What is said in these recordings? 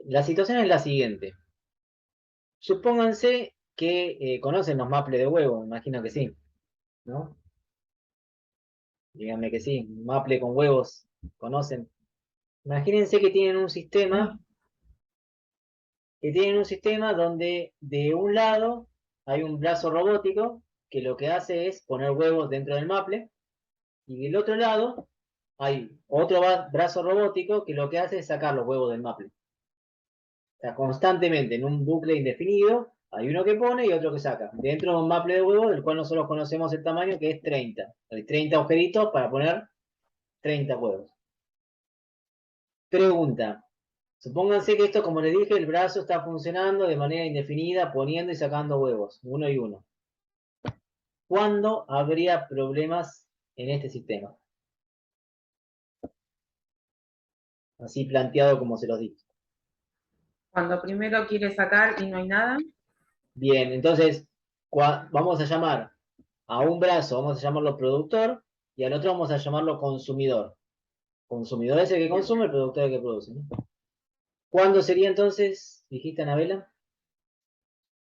La situación es la siguiente. Supónganse que conocen los maples de huevo, me imagino que sí, ¿no? Díganme que sí, maple con huevos, conocen. Imagínense Sí. que tienen un sistema donde de un lado hay un brazo robótico que lo que hace es poner huevos dentro del maple y del otro lado hay otro brazo robótico que lo que hace es sacar los huevos del maple. O sea, constantemente en un bucle indefinido hay uno que pone y otro que saca. Dentro de un maple de huevos del cual nosotros conocemos el tamaño que es 30. Hay 30 agujeritos para poner 30 huevos. Pregunta. Supónganse que esto, como les dije, el brazo está funcionando de manera indefinida, poniendo y sacando huevos, uno y uno. ¿Cuándo habría problemas en este sistema? Así planteado como se los dije. Cuando primero quiere sacar y no hay nada. Bien, entonces vamos a llamar a un brazo, vamos a llamarlo productor, y al otro vamos a llamarlo consumidor. Consumidor es el que Bien. consume, el productor es el que produce, ¿no? ¿Cuándo sería entonces, dijiste Anabela?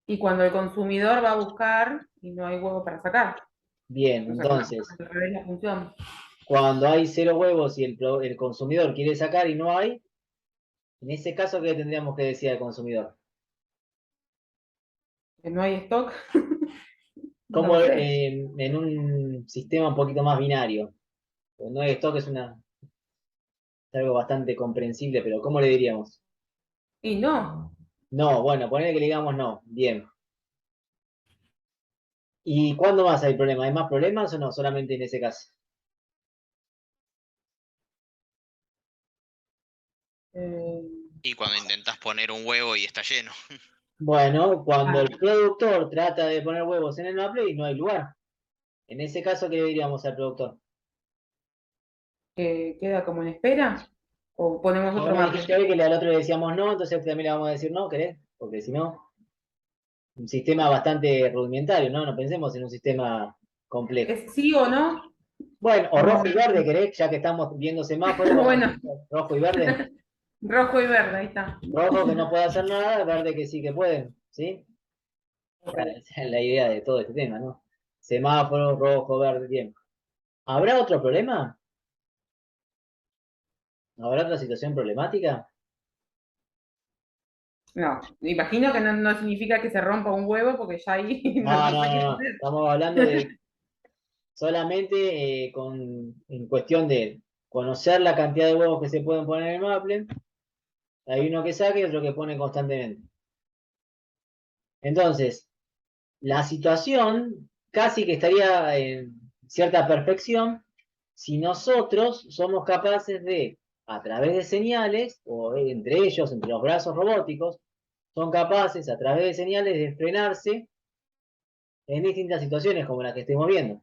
Y cuando el consumidor va a buscar y no hay huevo para sacar. Bien, O sea, como entonces, al revés la función. cuando hay cero huevos y el consumidor quiere sacar y no hay, en ese caso, ¿qué tendríamos que decir al consumidor? Que no hay stock, Como no sé. en un sistema un poquito más binario. Pues no hay stock, es algo bastante comprensible, pero ¿cómo le diríamos? Y no. No, bueno, ponele que le digamos no. Bien. ¿Y cuándo más hay problemas? ¿Hay más problemas o no? Solamente en ese caso. Eh, Y cuando intentas poner un huevo y está lleno. Bueno, cuando ah, el productor trata de poner huevos en el maple y no hay lugar. En ese caso, ¿qué le diríamos al productor? que queda como en espera. O ponemos Como otro me dijiste maple. hoy que al otro le decíamos no, entonces también le vamos a decir no, ¿querés? Porque si no, un sistema bastante rudimentario, ¿no? No pensemos en un sistema complejo. ¿Es sí o no? Bueno, o rojo No. y verde, ¿querés? Ya que estamos viendo semáforos, vamos a Bueno, decir rojo y verde. rojo y verde, ahí está. Rojo que no puede hacer nada, verde que sí que puede, ¿sí? Ok. Esa es la idea de todo este tema, ¿no? Semáforo, rojo, verde, bien. ¿Habrá otro problema? ¿Habrá otra situación problemática? No, imagino que no significa que se rompa un huevo porque ya ahí no, No, no no, sé qué no, no. hacer. Estamos hablando de solamente en cuestión de conocer la cantidad de huevos que se pueden poner en el maple. Hay uno que saca y otro que pone constantemente. Entonces, la situación casi que estaría en cierta perfección si nosotros somos capaces de, a través de señales, o entre ellos, entre los brazos robóticos, son capaces a través de señales de frenarse en distintas situaciones como las que estemos viendo.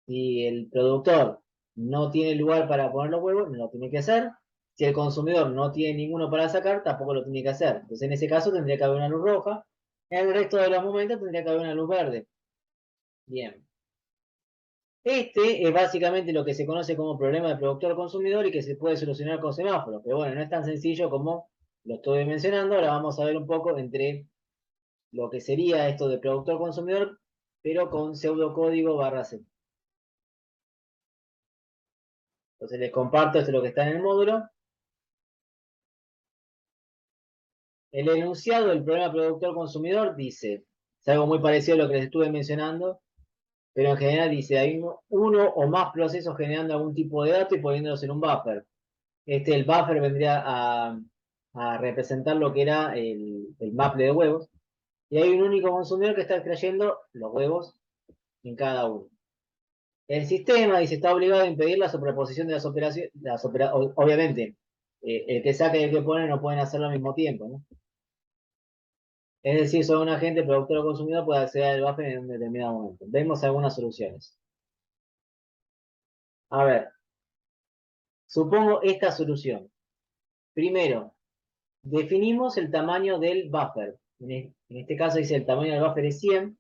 Si el productor no tiene lugar para poner los huevos, no lo tiene que hacer. Si el consumidor no tiene ninguno para sacar, tampoco lo tiene que hacer. Entonces, en ese caso, tendría que haber una luz roja. En el resto de los momentos, tendría que haber una luz verde. Bien. Este es básicamente lo que se conoce como problema de productor-consumidor y que se puede solucionar con semáforos. Pero bueno, no es tan sencillo como lo estoy mencionando. Ahora vamos a ver un poco entre lo que sería esto de productor-consumidor, pero con pseudocódigo barra C. Entonces les comparto esto es lo que está en el módulo. El enunciado del problema productor-consumidor dice, es algo muy parecido a lo que les estuve mencionando, pero en general dice, hay uno o más procesos generando algún tipo de dato y poniéndolos en un buffer. El buffer vendría a representar lo que era el maple de huevos. Y hay un único consumidor que está extrayendo los huevos en cada uno. El sistema dice está obligado a impedir la superposición de las operaciones. Obviamente, el que saca y el que pone no pueden hacerlo al mismo tiempo, ¿no? Es decir, solo un agente productor o consumidor puede acceder al buffer en un determinado momento. Vemos algunas soluciones. A ver, supongo esta solución. Primero, definimos el tamaño del buffer. En este caso dice el tamaño del buffer es 100.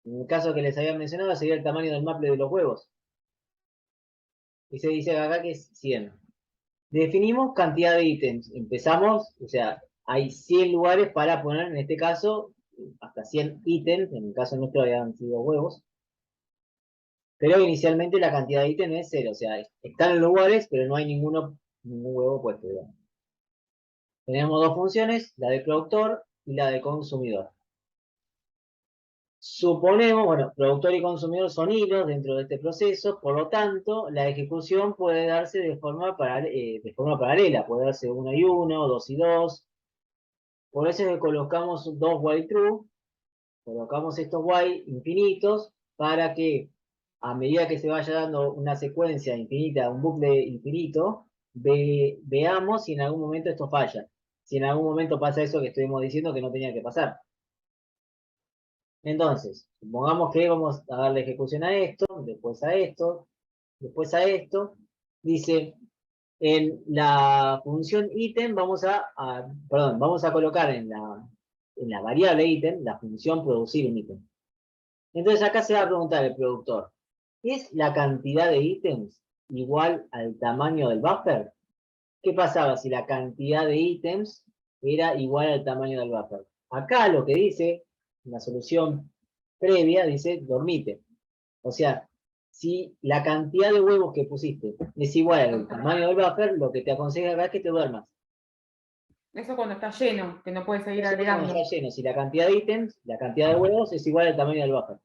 En el caso que les había mencionado sería el tamaño del maple de los huevos. Y se dice acá que es 100. Definimos cantidad de ítems. Empezamos, o sea, hay 100 lugares para poner, en este caso, hasta 100 ítems, en el caso nuestro habían sido huevos, pero inicialmente la cantidad de ítems es 0, o sea, están en lugares, pero no hay ningún huevo puesto, digamos. Tenemos dos funciones, la de productor y la de consumidor. Suponemos, bueno, productor y consumidor son hilos dentro de este proceso, por lo tanto, la ejecución puede darse de forma paralela, puede darse 1 y 1, 2 y 2. Por eso es que colocamos dos while true, colocamos estos while infinitos para que a medida que se vaya dando una secuencia infinita, un bucle infinito, veamos si en algún momento esto falla. Si en algún momento pasa eso que estuvimos diciendo que no tenía que pasar. Entonces, supongamos que vamos a darle ejecución a esto, después a esto, después a esto. Dice, en la función ítem vamos a colocar en la variable ítem la función producir un ítem. Entonces acá se va a preguntar el productor, ¿es la cantidad de ítems igual al tamaño del buffer? ¿Qué pasaba si la cantidad de ítems era igual al tamaño del buffer? Acá lo que dice, la solución previa, dice dormite. O sea, si la cantidad de huevos que pusiste es igual al tamaño del buffer, lo que te aconseja acá es que te duermas. Eso cuando está lleno, que no puede seguir Eso cuando agregando. está lleno, si la cantidad de ítems, la cantidad de huevos es igual al tamaño del buffer.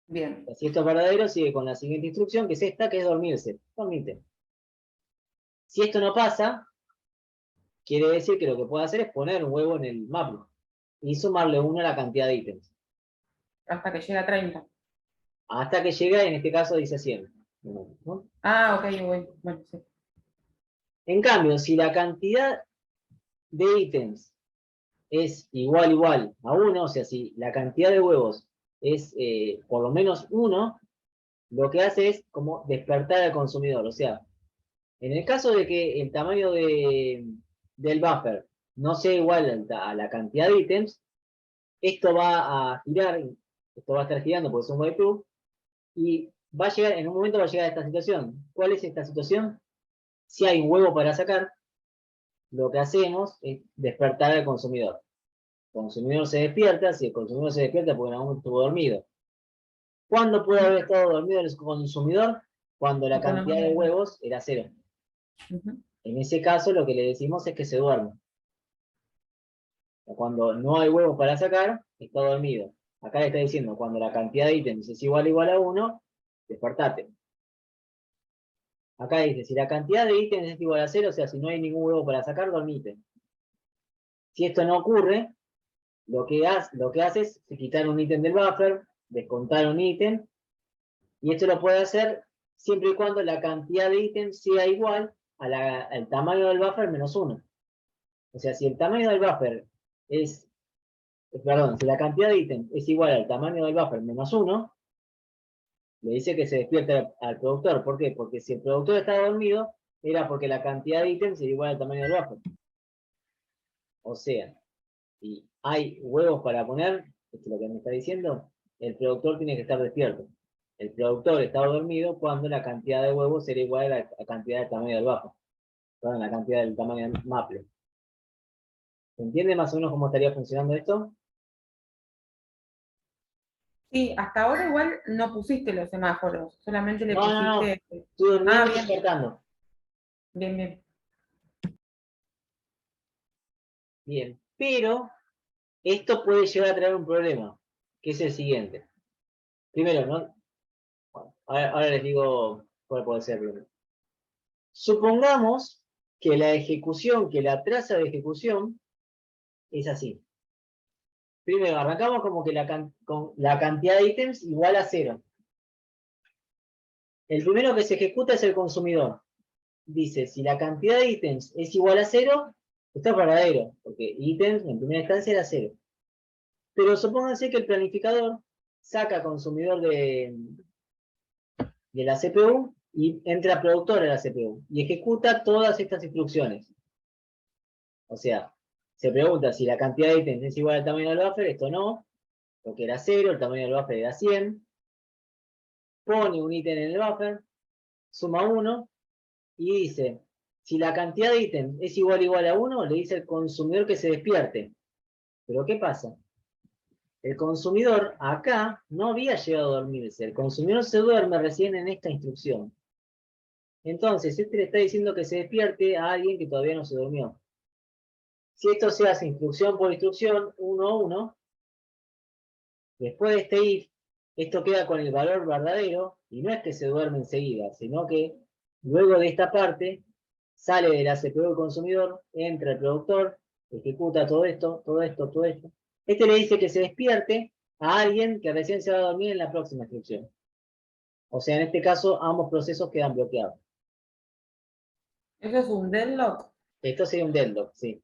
Bien. Si esto es verdadero, sigue con la siguiente instrucción, que es esta, que es dormirse. Dormite. Si esto no pasa, quiere decir que lo que puede hacer es poner un huevo en el maplet y sumarle 1 a la cantidad de ítems. Hasta que llega a 30. Hasta que llega, en este caso, dice 100. ¿No? Ah, ok, bueno, sí. En cambio, si la cantidad de ítems es igual a 1, o sea, si la cantidad de huevos es por lo menos 1, lo que hace es como despertar al consumidor. O sea, en el caso de que el tamaño del buffer no sea igual a la cantidad de ítems, esto va a girar, esto va a estar girando porque es un while true, y va a llegar, en un momento va a llegar a esta situación. ¿Cuál es esta situación? Si hay un huevo para sacar, lo que hacemos es despertar al consumidor. El consumidor se despierta, si el consumidor se despierta porque en algún momento estuvo dormido. ¿Cuándo puede haber estado dormido el consumidor? Cuando la cantidad de huevos era 0. En ese caso lo que le decimos es que se duerme. Cuando no hay huevos para sacar, está dormido. Acá le está diciendo, cuando la cantidad de ítems es igual a 1, despertate. Acá dice, si la cantidad de ítems es igual a 0, o sea, si no hay ningún huevo para sacar, dormite. Si esto no ocurre, lo que hace es quitar un ítem del buffer, descontar un ítem, y esto lo puede hacer siempre y cuando la cantidad de ítems sea igual al tamaño del buffer menos 1. O sea, si el tamaño del buffer si la cantidad de ítems es igual al tamaño del buffer menos 1, le dice que se despierte al productor. ¿Por qué? Porque si el productor estaba dormido, era porque la cantidad de ítems era igual al tamaño del buffer. O sea, si hay huevos para poner, esto es lo que me está diciendo, el productor tiene que estar despierto. El productor estaba dormido cuando la cantidad de huevos era igual a la cantidad del tamaño del buffer. Perdón, la cantidad del tamaño del maple. ¿Se entiende más o menos cómo estaría funcionando esto? Sí, hasta ahora igual no pusiste los semáforos, solamente le No. pusiste. Estoy durmiendo y Bien. despertando. Bien. Bien, pero esto puede llegar a traer un problema, que es el siguiente. Primero, ¿no? Bueno, ahora les digo cuál puede ser primero. Supongamos que la traza de ejecución es así. Primero, arrancamos como que con la cantidad de ítems igual a 0. El primero que se ejecuta es el consumidor. Dice, si la cantidad de ítems es igual a 0, esto es verdadero, porque ítems en primera instancia era 0. Pero supónganse que el planificador saca consumidor de la CPU y entra productor de la CPU y ejecuta todas estas instrucciones. O sea, se pregunta si la cantidad de ítems es igual al tamaño del buffer, esto no, porque era 0, el tamaño del buffer era 100. Pone un ítem en el buffer, suma 1 y dice, Si la cantidad de ítem es igual a 1, le dice al consumidor que se despierte. Pero ¿qué pasa? El consumidor acá no había llegado a dormirse. El consumidor se duerme recién en esta instrucción. Entonces, este le está diciendo que se despierte a alguien que todavía no se durmió. Si esto se hace instrucción por instrucción, 1 a 1, después de este if, esto queda con el valor verdadero, y no es que se duerme enseguida, sino que luego de esta parte, sale de la CPU del consumidor, entra el productor, ejecuta todo esto, todo esto, todo esto. Este le dice que se despierte a alguien que recién se va a dormir en la próxima instrucción. O sea, en este caso, ambos procesos quedan bloqueados. ¿Eso es un deadlock? Esto sería un deadlock, sí.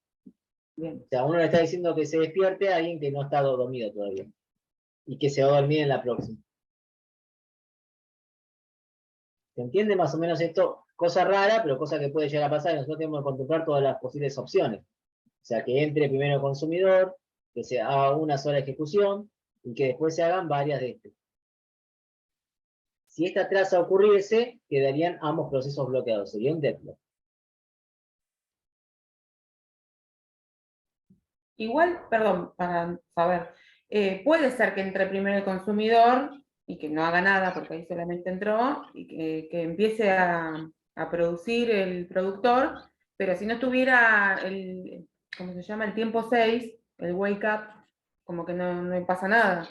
Bien. O sea, uno le está diciendo que se despierte a alguien que no está dormido todavía. Y que se va a dormir en la próxima. ¿Se entiende más o menos esto? Cosa rara, pero cosa que puede llegar a pasar. Nosotros tenemos que contemplar todas las posibles opciones. O sea, que entre primero el consumidor, que se haga una sola ejecución y que después se hagan varias de estas. Si esta traza ocurriese, quedarían ambos procesos bloqueados. Sería un deadlock. Igual, perdón, para saber, puede ser que entre primero el consumidor y que no haga nada porque ahí solamente entró y que empiece a producir el productor, pero si no tuviera el, ¿cómo se llama? El tiempo 6, el wake up, como que no pasa nada.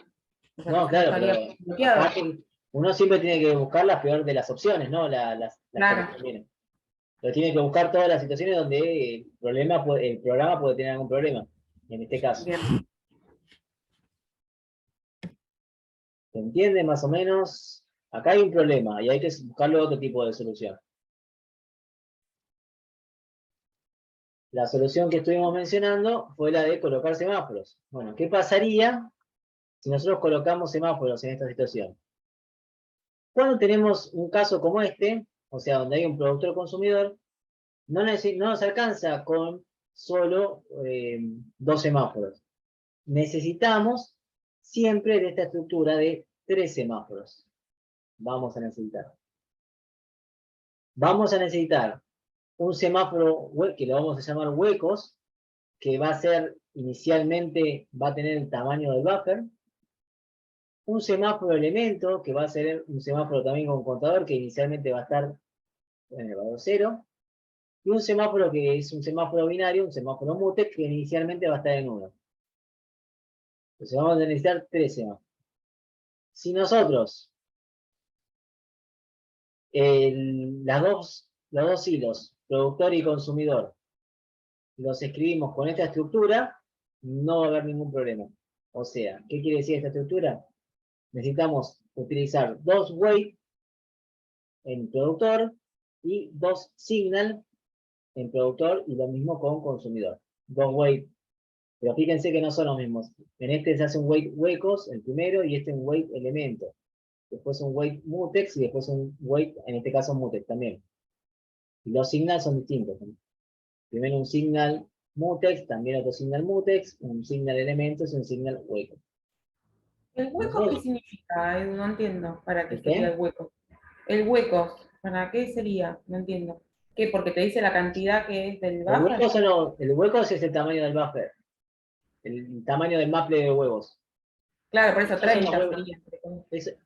O sea, No, que no claro, estaría pero bloqueado. aparte, uno siempre tiene que buscar la peor de las opciones, ¿no? Las que Claro. le convienen. Pero tiene que buscar todas las situaciones donde el programa puede tener algún problema, en este caso. Bien. ¿Se entiende más o menos? Acá hay un problema y hay que buscarle otro tipo de solución. La solución que estuvimos mencionando fue la de colocar semáforos. Bueno, ¿qué pasaría si nosotros colocamos semáforos en esta situación? Cuando tenemos un caso como este, o sea, donde hay un productor consumidor, no nos alcanza con solo 2 semáforos. Necesitamos siempre de esta estructura de 3 semáforos. Vamos a necesitar. Vamos a necesitar un semáforo que lo vamos a llamar huecos, que va a ser inicialmente, va a tener el tamaño del buffer. Un semáforo elemento, que va a ser un semáforo también con contador, que inicialmente va a estar en el valor 0. Y un semáforo que es un semáforo binario, un semáforo mutex, que inicialmente va a estar en 1. Entonces vamos a necesitar 3 semáforos. Si nosotros los dos hilos, productor y consumidor, los escribimos con esta estructura, no va a haber ningún problema. O sea, ¿qué quiere decir esta estructura? Necesitamos utilizar 2 wait en productor y 2 signal en productor y lo mismo con consumidor. 2 wait. Pero fíjense que no son los mismos. En este se hace un wait huecos, el primero, y este un wait elemento. Después un wait mutex y después un wait, en este caso mutex también. Y los signals son distintos. Primero un signal mutex, también otro signal mutex, un signal elementos y un signal hueco. ¿El hueco qué significa, Edu? No entiendo. ¿Para qué ¿El sería qué? el hueco? El hueco, ¿para qué sería? No entiendo. ¿Qué? ¿Porque te dice la cantidad que es del buffer? El hueco es el tamaño del buffer, el tamaño del maple de huevos. Claro, por eso Estos son los 30 huevos. sería.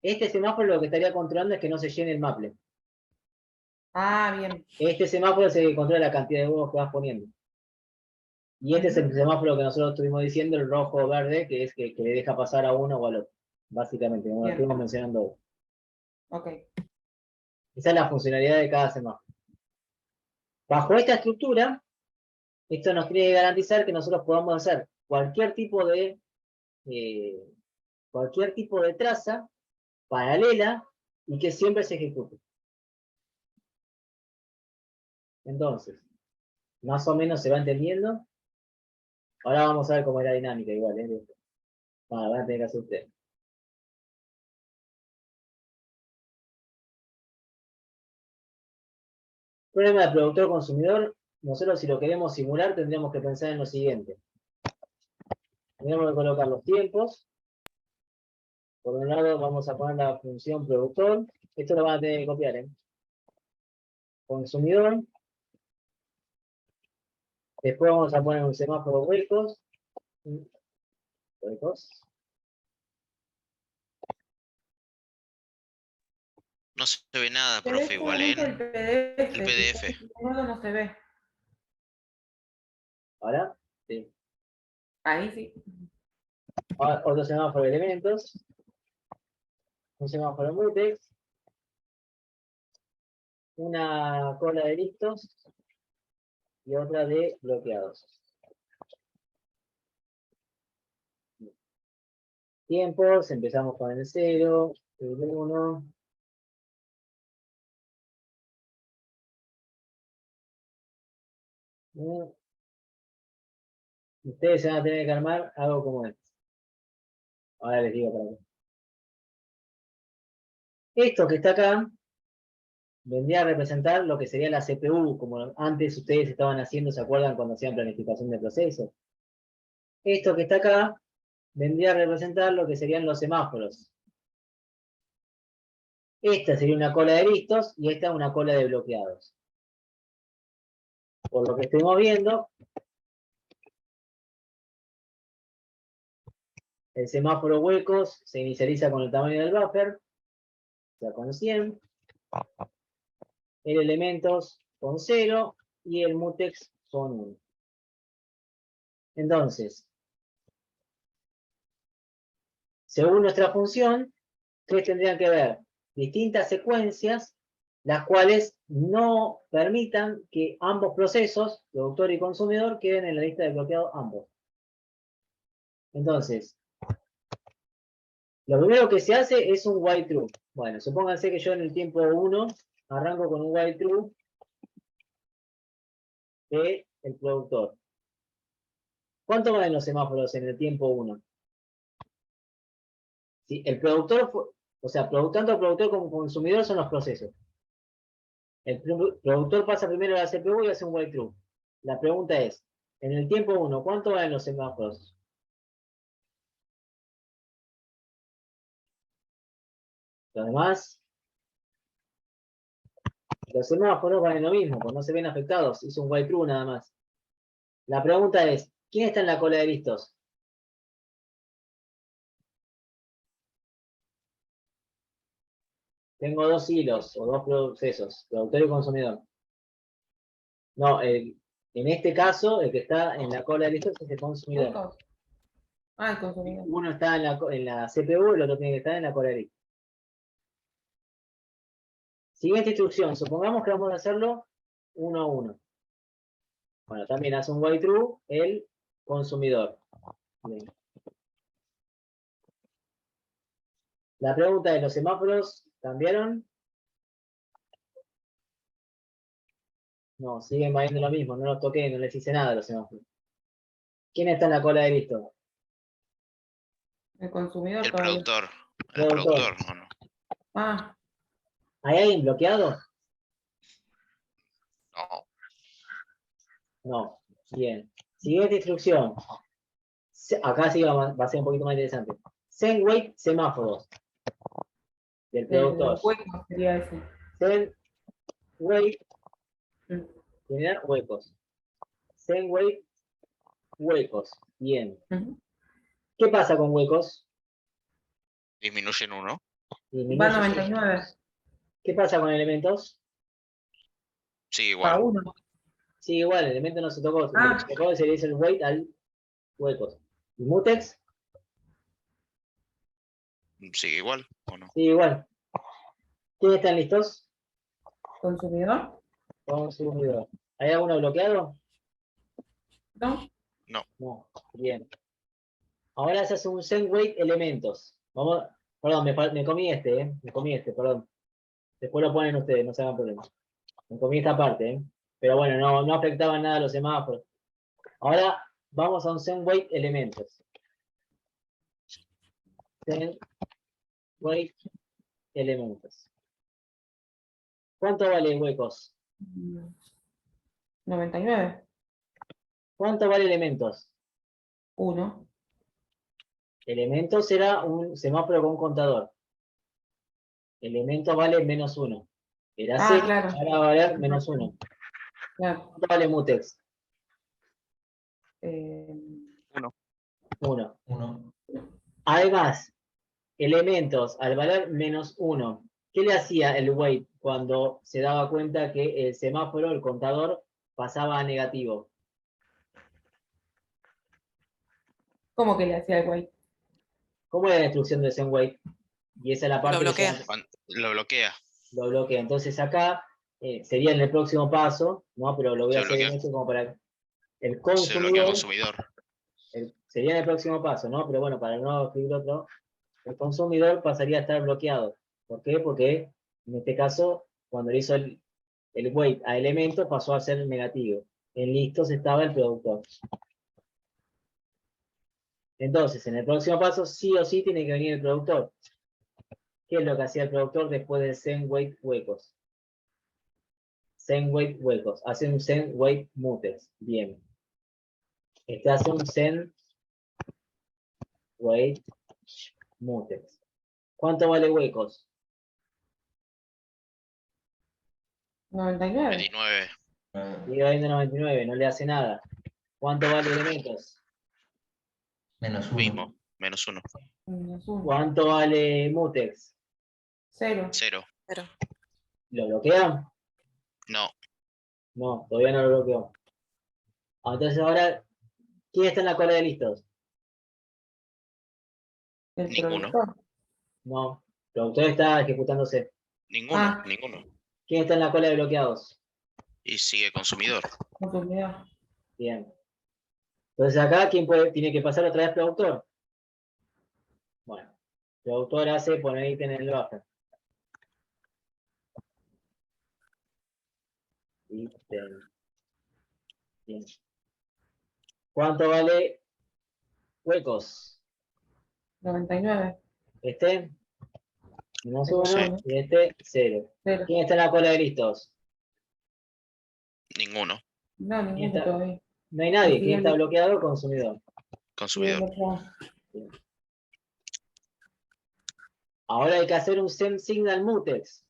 Este semáforo lo que estaría controlando es que no se llene el maple. Ah, bien. Este semáforo se controla la cantidad de huevos que vas poniendo. Y este es el semáforo que nosotros estuvimos diciendo, el rojo o verde, que es que le deja pasar a uno o al otro. Básicamente, como lo Bien. estuvimos mencionando hoy. Ok. Esa es la funcionalidad de cada semáforo. Bajo esta estructura, esto nos tiene que garantizar que nosotros podamos hacer cualquier tipo de traza paralela y que siempre se ejecute. Entonces, más o menos se va entendiendo. Ahora vamos a ver cómo es la dinámica igual. Van a tener que hacer ustedes. Problema de productor-consumidor. Nosotros si lo queremos simular tendríamos que pensar en lo siguiente. Tendríamos que colocar los tiempos. Por un lado vamos a poner la función productor. Esto lo van a tener que copiar. Consumidor. Después vamos a poner un semáforo huecos. No se ve nada, Se ve profe, igual solamente el en PDF. el PDF. Si no, no se ve. Ahora, sí. Ahí sí. Ahora, otro semáforo de elementos. Un semáforo mutex. Una cola de listos. Y otra de bloqueados. Tiempos, empezamos con el 0, el 1. Ustedes se van a tener que armar algo como esto. Ahora les digo para qué. Esto que está acá vendría a representar lo que sería la CPU, como antes ustedes estaban haciendo, ¿se acuerdan cuando hacían planificación de procesos? Esto que está acá vendría a representar lo que serían los semáforos. Esta sería una cola de listos y esta una cola de bloqueados. Por lo que estemos viendo, el semáforo huecos se inicializa con el tamaño del buffer, o sea, con 100. El elementos con 0 y el mutex con 1. Entonces, según nuestra función, ustedes tendrían que ver distintas secuencias, las cuales no permitan que ambos procesos, productor y consumidor, queden en la lista de bloqueados ambos. Entonces, lo primero que se hace es un while true. Bueno, supónganse que yo en el tiempo 1 arranco con un while true del productor. ¿Cuánto valen los semáforos en el tiempo 1? Si el productor, o sea, tanto el productor como consumidor son los procesos. El productor pasa primero a la CPU y hace un while true. La pregunta es, en el tiempo 1, ¿cuánto valen los semáforos? Los demás, los semáforos valen lo mismo, pues no se ven afectados, hizo un while true nada más. La pregunta es, ¿quién está en la cola de listos? Tengo dos hilos o dos procesos, productor y consumidor. No, en este caso, el que está en la cola de listos es el consumidor. ¿Huecos? Ah, el consumidor. Uno está en la CPU y el otro tiene que estar en la cola de listos. Siguiente instrucción, supongamos que vamos a hacerlo 1 a 1. Bueno, también hace un while true el consumidor. Bien. La pregunta es, ¿los semáforos cambiaron? No, siguen valiendo lo mismo, no los toqué, no les hice nada a los semáforos. ¿Quién está en la cola de listo? El consumidor El todavía. productor. El Productor. productor, no, no. Ah, ¿Hay alguien bloqueado? No. No. Bien. Siguiente instrucción. Acá sí va a ser un poquito más interesante. Send wait semáforos del productor. hueco sería ese. Send wait Mm. generar huecos. Send wait huecos. Bien. Ujú. ¿Qué pasa con huecos? Disminuyen uno. Va 99. ¿Qué pasa con elementos? Sí, A igual. 1. Sí, igual, el elemento no se tocó. Ah. Lo que se tocó se le dice el wait al huecos. ¿Y mutex? Sigue igual, ¿o no? Sí, igual. ¿Quiénes están listos? ¿Consumidor? Consumidor. ¿Hay alguno bloqueado? ¿No? No. No. Bien. Ahora se hace un send wait elementos. Vamos, perdón, me comí me comí perdón. Después lo ponen ustedes, no se hagan problema. Me comí esta parte, Pero bueno, no afectaba nada a los semáforos. Ahora vamos a un send wait elementos. Send wait elementos. ¿Cuánto vale huecos? 99. ¿Cuánto vale elementos? 1. Elementos será un semáforo con un contador. Elementos vale -1. Era 0, Claro. ahora va a valer -1. Claro. ¿Cuánto vale mutex? 1. 1. Además, elementos al valor -1. ¿Qué le hacía el wait cuando se daba cuenta que el semáforo, el contador, pasaba a negativo? ¿Cómo que le hacía el wait? ¿Cómo es la instrucción de send wait? Y esa es la parte Lo bloquea. Lo bloquea. lo bloquea. Entonces acá sería en el próximo paso, ¿no? Pero lo voy a Se hacer en bloquea. esto como para el Se bloquea consumidor. consumidor. Sería en el próximo paso, ¿no? Pero bueno, para no escribir otro, el consumidor pasaría a estar bloqueado. ¿Por qué? Porque en este caso, cuando le hizo el wait a elementos, pasó a ser negativo. En listos estaba el productor. Entonces, en el próximo paso, sí o sí tiene que venir el productor. ¿Qué es lo que hacía el productor después del send wait huecos? Send wait huecos. Hace un send wait mutex. Bien. Este hace un send wait mutex. ¿Cuánto vale huecos? 99. 29. Sigue valiendo 99, no le hace nada. ¿Cuánto vale elementos? Menos 1. Mismo. -1. -1. ¿Cuánto vale mutex? 0. 0. Pero ¿Lo bloquea? No. No, todavía no lo bloqueó. Entonces ahora, ¿quién está en la cola de listos? El Ninguno. productor. No, el productor está ejecutándose. Ninguno. Ah. Ninguno. ¿Quién está en la cola de bloqueados? Y sigue consumidor. Consumidor. Bien. Entonces acá, ¿quién tiene que pasar otra vez productor? Bueno, productor hace poner ítem en el buffer. Ítem. Bien. ¿Cuánto vale huecos? 99. Este, menos Sí. 1, y este, 0. 0. ¿Quién está en la cola de listos? Ninguno. No, ¿Quién ninguno está? todavía. No hay nadie. Sí, ¿Quién está bien. bloqueado? Consumidor. Consumidor. Ahora hay que hacer un send signal mutex.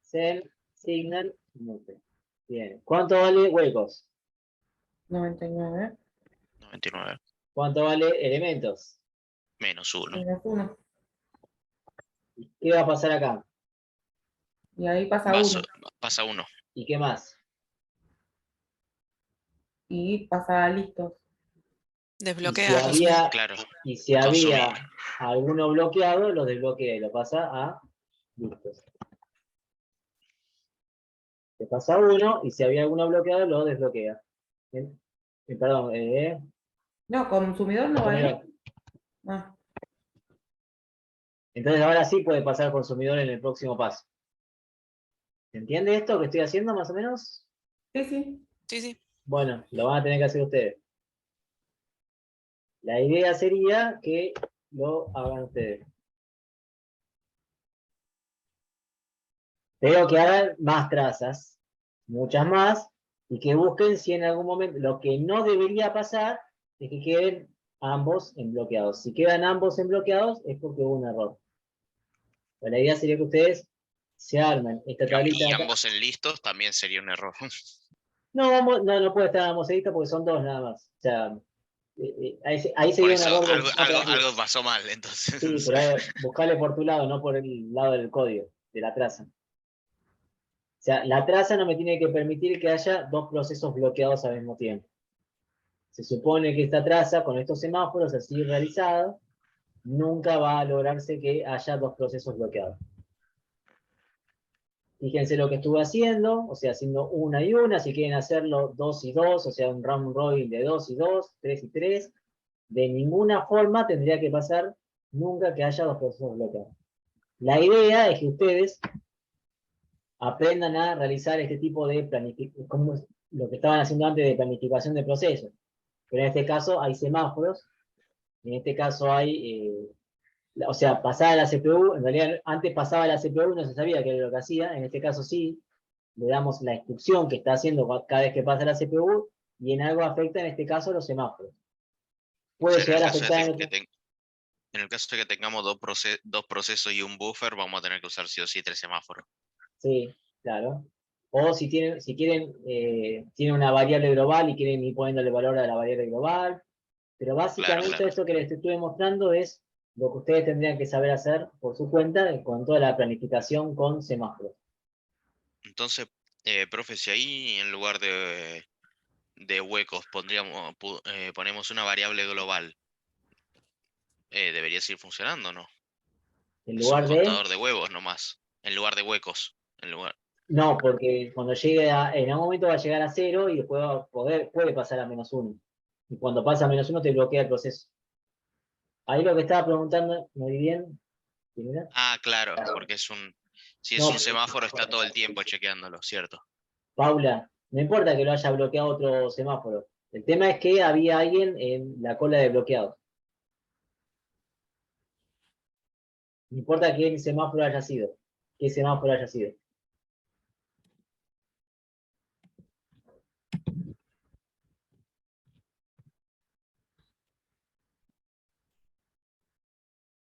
Send signal mutex. Bien. ¿Cuánto vale huecos? 99. 99. ¿Cuánto vale elementos? -1. -1. ¿Qué va a pasar acá? Y ahí pasa 1. Pasa 1. ¿Y qué más? Y pasa a listos. desbloquea a consumidor. Claro. Y si había Consumidor. alguno bloqueado, lo desbloquea y lo pasa a listos. Se pasa a 1 y si había alguno bloqueado, lo desbloquea. Bien. Perdón, No, consumidor no va ahí. Ah, entonces ahora sí puede pasar al consumidor en el próximo paso. ¿Se entiende esto que estoy haciendo más o menos? sí, sí. Sí, sí. Bueno, lo van a tener que hacer ustedes. La idea sería que lo hagan ustedes. Pero que hagan más trazas, muchas más, y que busquen si en algún momento, lo que no debería pasar es que queden ambos en bloqueados. Si quedan ambos en bloqueados es porque hubo un error. Pero la idea sería que ustedes se armen esta tablita. Y ambos en listos también sería un error. No puede estar ambos en lista porque son dos nada más. O sea, ahí Por sería un eso error de algo pasó mal, entonces. Sí, pero buscarle por tu lado, no por el lado del código, de la traza. O sea, la traza no me tiene que permitir que haya dos procesos bloqueados al mismo tiempo. Se supone que esta traza, con estos semáforos así realizados, nunca va a lograrse que haya dos procesos bloqueados. Fíjense lo que estuve haciendo, o sea, haciendo una y una, si quieren hacerlo 2 y 2, o sea, un round robin de 2 y 2, 3 y 3, de ninguna forma tendría que pasar nunca que haya dos procesos bloqueados. La idea es que ustedes aprendan a realizar este tipo de planificación, como lo que estaban haciendo antes de planificación de procesos. Pero en este caso hay semáforos, en este caso hay, o sea, pasaba la CPU, en realidad antes pasaba la CPU y no se sabía qué era lo que hacía, en este caso sí, le damos la instrucción que está haciendo cada vez que pasa la CPU y en algo afecta en este caso los semáforos. Puede O sea, llegar a afectar en el caso de que tengamos dos procesos y un buffer, vamos a tener que usar sí o sí 3 semáforos. Sí, claro. O si quieren, tienen una variable global y quieren ir poniéndole valor a la variable global. Pero básicamente Claro. esto que les estuve mostrando es lo que ustedes tendrían que saber hacer por su cuenta con toda la planificación con semáforos. Entonces, profe, si ahí en lugar de huecos ponemos una variable global, debería seguir funcionando, ¿no? En Es un lugar de... contador de huevos nomás, en lugar de huecos. No, porque cuando llegue en algún momento va a llegar a 0 y después puede pasar a -1. Y cuando pasa a -1 te bloquea el proceso. Ahí lo que estaba preguntando, muy bien. ¿Quién era? Ah, claro, porque si es No, un semáforo está todo el tiempo chequeándolo, ¿cierto? Paula, no importa que lo haya bloqueado otro semáforo. El tema es que había alguien en la cola de bloqueados. No importa qué semáforo haya sido. Qué semáforo haya sido.